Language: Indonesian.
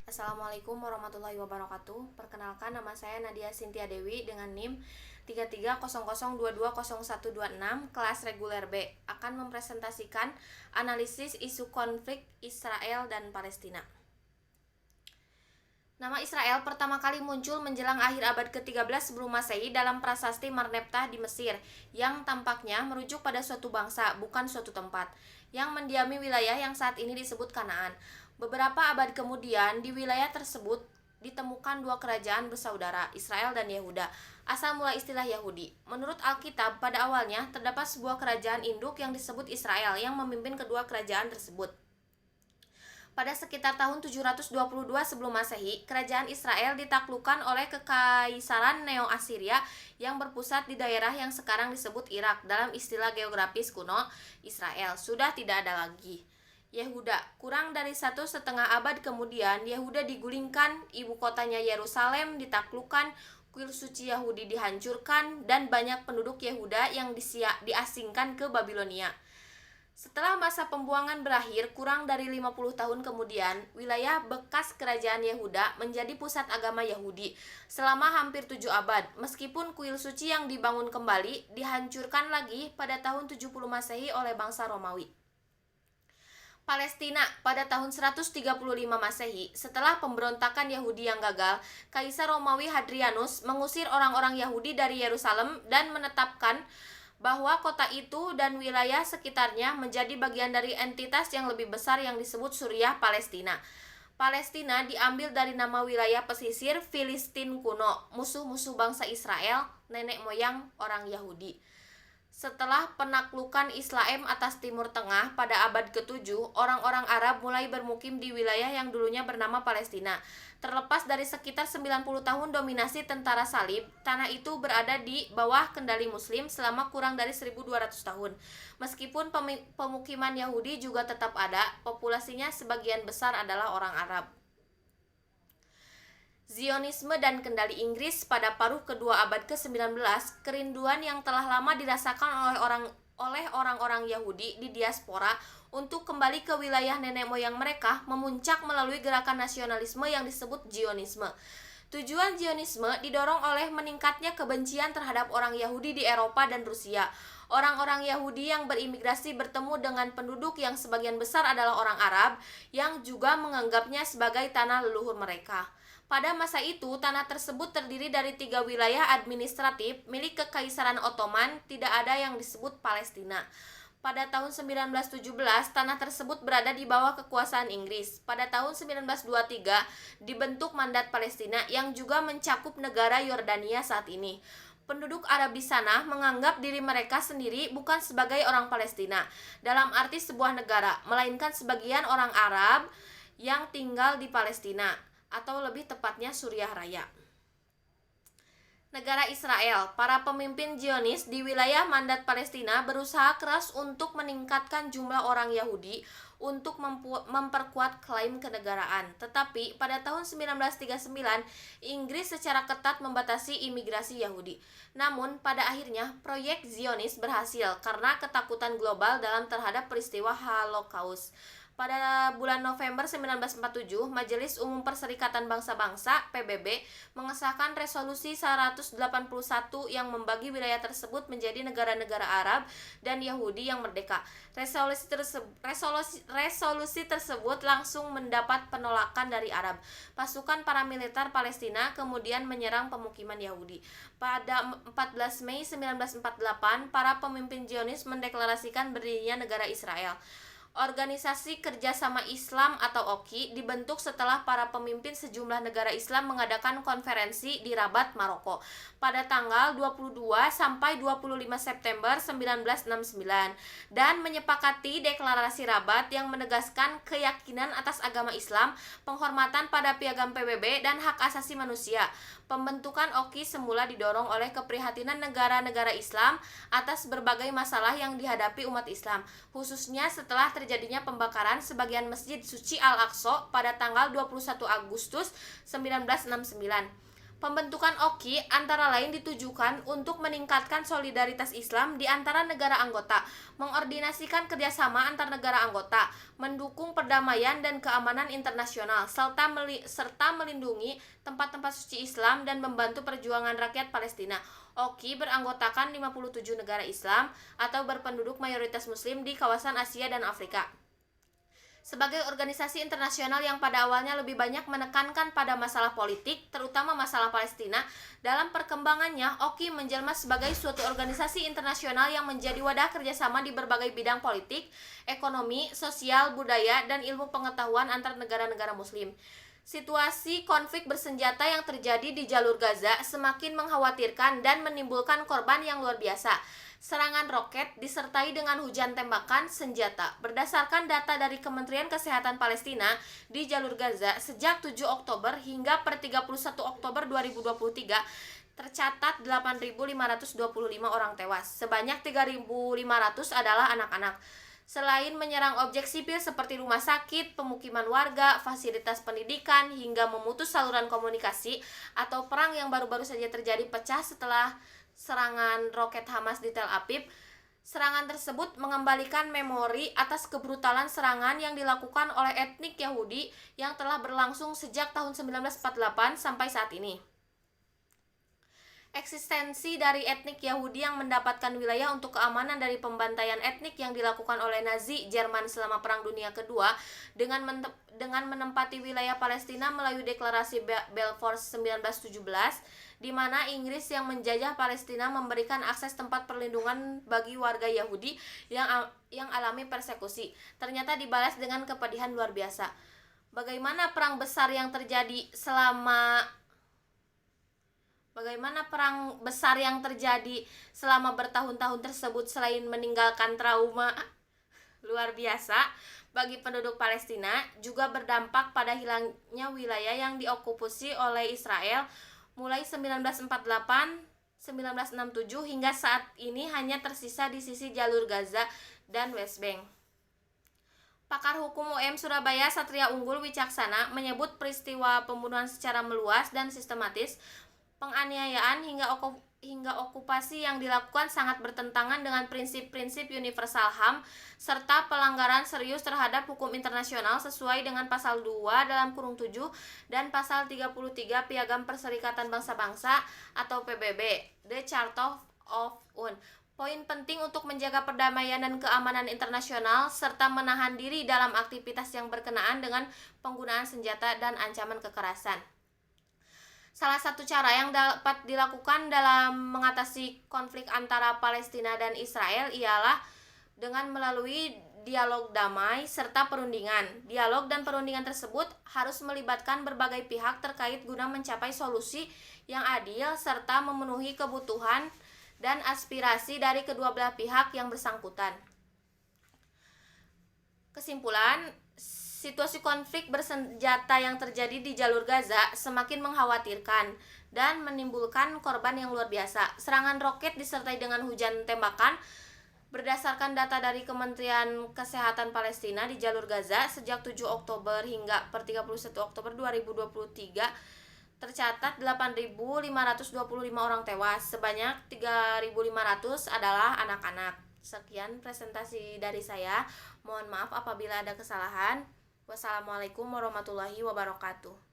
Assalamualaikum warahmatullahi wabarakatuh. Perkenalkan, nama saya Nadia Sintia Dewi dengan NIM 3300220126 kelas reguler B, akan mempresentasikan analisis isu konflik Israel dan Palestina. Nama Israel pertama kali muncul menjelang akhir abad ke-13 sebelum Masehi dalam prasasti Marnebta di Mesir, yang tampaknya merujuk pada suatu bangsa, bukan suatu tempat, yang mendiami wilayah yang saat ini disebut Kanaan. Beberapa abad kemudian, di wilayah tersebut ditemukan dua kerajaan bersaudara, Israel dan Yehuda, asal mula istilah Yahudi. Menurut Alkitab, pada awalnya terdapat sebuah kerajaan induk yang disebut Israel yang memimpin kedua kerajaan tersebut. Pada sekitar tahun 722 sebelum Masehi, kerajaan Israel ditaklukkan oleh Kekaisaran Neo-Asiria yang berpusat di daerah yang sekarang disebut Irak. Dalam istilah geografis kuno, Israel sudah tidak ada lagi. Yehuda, kurang dari 1,5 abad kemudian, Yehuda digulingkan, ibu kotanya Yerusalem ditaklukkan, kuil suci Yahudi dihancurkan, dan banyak penduduk Yehuda yang diasingkan ke Babilonia. Setelah masa pembuangan berakhir, kurang dari 50 tahun kemudian, wilayah bekas kerajaan Yehuda menjadi pusat agama Yahudi selama hampir 7 abad, meskipun kuil suci yang dibangun kembali dihancurkan lagi pada tahun 70 Masehi oleh bangsa Romawi. Palestina pada tahun 135 Masehi, setelah pemberontakan Yahudi yang gagal, Kaisar Romawi Hadrianus mengusir orang-orang Yahudi dari Yerusalem dan menetapkan bahwa kota itu dan wilayah sekitarnya menjadi bagian dari entitas yang lebih besar yang disebut Suriah Palestina. Palestina diambil dari nama wilayah pesisir Filistin kuno, musuh-musuh bangsa Israel, nenek moyang orang Yahudi. Setelah penaklukan Islam atas Timur Tengah pada abad ke-7, orang-orang Arab mulai bermukim di wilayah yang dulunya bernama Palestina. Terlepas dari sekitar 90 tahun dominasi tentara salib, tanah itu berada di bawah kendali Muslim selama kurang dari 1.200 tahun. Meskipun pemukiman Yahudi juga tetap ada, populasinya sebagian besar adalah orang Arab. Zionisme dan kendali Inggris pada paruh kedua abad ke-19, kerinduan yang telah lama dirasakan oleh orang-orang Yahudi di diaspora untuk kembali ke wilayah nenek moyang mereka memuncak melalui gerakan nasionalisme yang disebut Zionisme. Tujuan Zionisme didorong oleh meningkatnya kebencian terhadap orang Yahudi di Eropa dan Rusia. Orang-orang Yahudi yang berimigrasi bertemu dengan penduduk yang sebagian besar adalah orang Arab yang juga menganggapnya sebagai tanah leluhur mereka. Pada masa itu, tanah tersebut terdiri dari 3 wilayah administratif milik Kekaisaran Ottoman, tidak ada yang disebut Palestina. Pada tahun 1917, tanah tersebut berada di bawah kekuasaan Inggris. Pada tahun 1923, dibentuk Mandat Palestina yang juga mencakup negara Yordania saat ini. Penduduk Arab di sana menganggap diri mereka sendiri bukan sebagai orang Palestina dalam arti sebuah negara, melainkan sebagian orang Arab yang tinggal di Palestina, atau lebih tepatnya Suriah Raya. Negara Israel, para pemimpin Zionis di wilayah Mandat Palestina berusaha keras untuk meningkatkan jumlah orang Yahudi untuk memperkuat klaim kenegaraan. Tetapi pada tahun 1939, Inggris secara ketat membatasi imigrasi Yahudi. Namun pada akhirnya proyek Zionis berhasil karena ketakutan global dalam terhadap peristiwa Holocaust. Pada bulan November 1947, Majelis Umum Perserikatan Bangsa-Bangsa (PBB) mengesahkan resolusi 181 yang membagi wilayah tersebut menjadi negara-negara Arab dan Yahudi yang merdeka. Resolusi tersebut langsung mendapat penolakan dari Arab. Pasukan paramiliter Palestina kemudian menyerang pemukiman Yahudi. Pada 14 Mei 1948, para pemimpin Zionis mendeklarasikan berdirinya negara Israel. Organisasi Kerjasama Islam atau OKI dibentuk setelah para pemimpin sejumlah negara Islam mengadakan konferensi di Rabat, Maroko pada tanggal 22 sampai 25 September 1969 dan menyepakati deklarasi Rabat yang menegaskan keyakinan atas agama Islam, penghormatan pada piagam PBB dan hak asasi manusia. Pembentukan OKI semula didorong oleh keprihatinan negara-negara Islam atas berbagai masalah yang dihadapi umat Islam, khususnya setelah terjadinya pembakaran sebagian Masjid Suci Al-Aqsa pada tanggal 21 Agustus 1969. Pembentukan OKI antara lain ditujukan untuk meningkatkan solidaritas Islam di antara negara anggota, mengordinasikan kerjasama antar negara anggota, mendukung perdamaian dan keamanan internasional, serta melindungi tempat-tempat suci Islam dan membantu perjuangan rakyat Palestina. OKI beranggotakan 57 negara Islam atau berpenduduk mayoritas Muslim di kawasan Asia dan Afrika. Sebagai organisasi internasional yang pada awalnya lebih banyak menekankan pada masalah politik, terutama masalah Palestina, dalam perkembangannya, OKI menjelma sebagai suatu organisasi internasional yang menjadi wadah kerjasama di berbagai bidang politik, ekonomi, sosial, budaya, dan ilmu pengetahuan antar negara-negara Muslim. Situasi konflik bersenjata yang terjadi di jalur Gaza semakin mengkhawatirkan dan menimbulkan korban yang luar biasa. Serangan roket disertai dengan hujan tembakan senjata. Berdasarkan data dari Kementerian Kesehatan Palestina di jalur Gaza sejak 7 Oktober hingga per 31 Oktober 2023 tercatat 8.525 orang tewas. Sebanyak 3.500 adalah anak-anak. Selain menyerang objek sipil seperti rumah sakit, pemukiman warga, fasilitas pendidikan, hingga memutus saluran komunikasi atau perang yang baru-baru saja terjadi pecah setelah serangan roket Hamas di Tel Aviv. Serangan tersebut mengembalikan memori atas kebrutalan serangan yang dilakukan oleh etnik Yahudi yang telah berlangsung sejak tahun 1948 sampai saat ini. Eksistensi dari etnik Yahudi yang mendapatkan wilayah untuk keamanan dari pembantaian etnik yang dilakukan oleh Nazi Jerman selama Perang Dunia Kedua dengan menempati wilayah Palestina melalui deklarasi Balfour 1917, di mana Inggris yang menjajah Palestina memberikan akses tempat perlindungan bagi warga Yahudi yang alami persekusi, ternyata dibalas dengan kepedihan luar biasa. Bagaimana perang besar yang terjadi selama bertahun-tahun tersebut selain meninggalkan trauma luar biasa bagi penduduk Palestina, juga berdampak pada hilangnya wilayah yang diokupasi oleh Israel mulai 1948, 1967 hingga saat ini hanya tersisa di sisi jalur Gaza dan West Bank. Pakar hukum UM Surabaya Satria Unggul Wicaksana menyebut peristiwa pembunuhan secara meluas dan sistematis, penganiayaan hingga okupasi yang dilakukan sangat bertentangan dengan prinsip-prinsip universal HAM serta pelanggaran serius terhadap hukum internasional sesuai dengan pasal 2 dalam kurung 7 dan pasal 33 Piagam Perserikatan Bangsa-Bangsa atau PBB, The Charter of UN. Poin penting untuk menjaga perdamaian dan keamanan internasional serta menahan diri dalam aktivitas yang berkenaan dengan penggunaan senjata dan ancaman kekerasan. Salah satu cara yang dapat dilakukan dalam mengatasi konflik antara Palestina dan Israel ialah dengan melalui dialog damai serta perundingan. Dialog dan perundingan tersebut harus melibatkan berbagai pihak terkait guna mencapai solusi yang adil serta memenuhi kebutuhan dan aspirasi dari kedua belah pihak yang bersangkutan. Kesimpulan, situasi konflik bersenjata yang terjadi di jalur Gaza semakin mengkhawatirkan dan menimbulkan korban yang luar biasa. Serangan roket disertai dengan hujan tembakan. Berdasarkan data dari Kementerian Kesehatan Palestina di jalur Gaza sejak 7 Oktober hingga per 31 Oktober 2023 tercatat 8.525 orang tewas. Sebanyak 3.500 adalah anak-anak. Sekian presentasi dari saya. Mohon maaf apabila ada kesalahan. Wassalamualaikum warahmatullahi wabarakatuh.